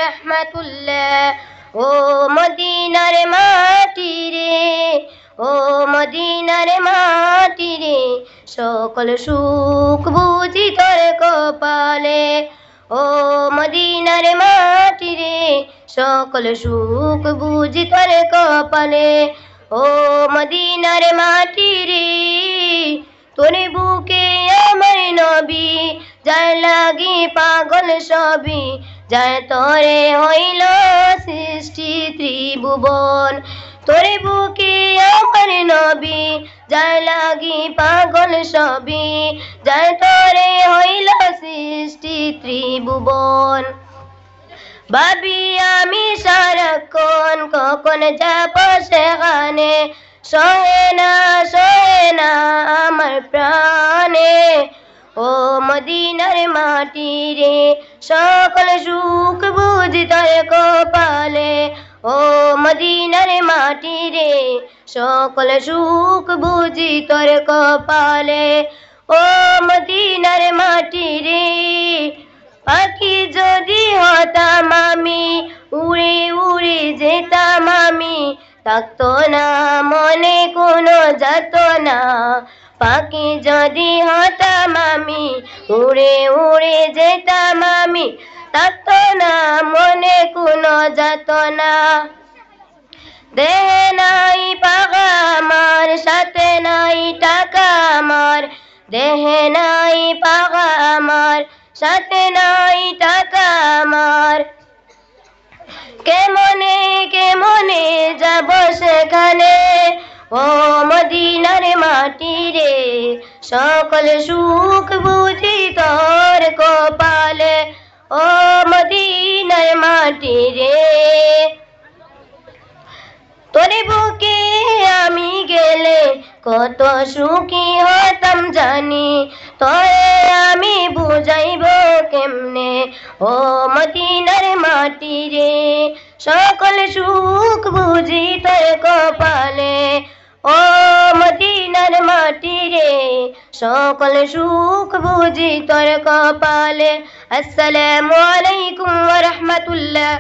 রাহমাতুল্লাহ। ও মদিনার মাটি রে, ও মদিনার মাটি রে, সকল সুখ বুঝি তোর কপালে। ও মদিনার মাটি রে, সকল সুখ বুঝি তোর কপালে। ও মদিনার মাটি রে, তোর বুকে আমার নবী, যার লাগি পাগল সবই, যার তরে হইল সৃষ্টি ত্রিভুবন। তোর বুকে আমার নবী, যার লাগি পাগল সবই, যার তরে হইল সৃষ্টি ত্রিভুবন। ভাবি আমি সারাক্ষণ কখন যাব সেখানে, সহে না আমার প্রাণে। ও মদিনার মাটি রে, সকল সুখ বুঝি তোর কপালে। ও মদিনার মাটি রে, সকল সুখ বুঝি তোর কপালে। ও মদিনার মাটি রে, পাখি যদি হতাম আমি, উড়ে উড়ে যেতাম আমি, থাকতো না মনে কোনো যাতনা। পাখি যদি হতাম আমি, উড়ে উড়ে যেতাম আমি, থাকতো না মনে কোনো যাতনা। দেহে নাই পাগা আমার, সাথে নাই টাকা আমার, দেহে নাই পাগা আমার, সাথে নাই টাকা আমার। কেমনে কেমনে যাব সেখানে, ও মদিনার মাটি রে, সকল সুখ বুঝি তোর কপালে। ও মদিনার মাটি রে, তোর বুকে আমি গেলে কত সুখী হতাম জানি, তোরে আমি বুঝাইব কেমনে। ও মদিনার মাটি রে, সকল সুখ বুঝি তোর কপালে। ও মদিনার মাটি রে, সকল সুখ বুঝি তোর কপালে। আসসালামু আলাইকুম ওয়া রাহমাতুল্লাহ।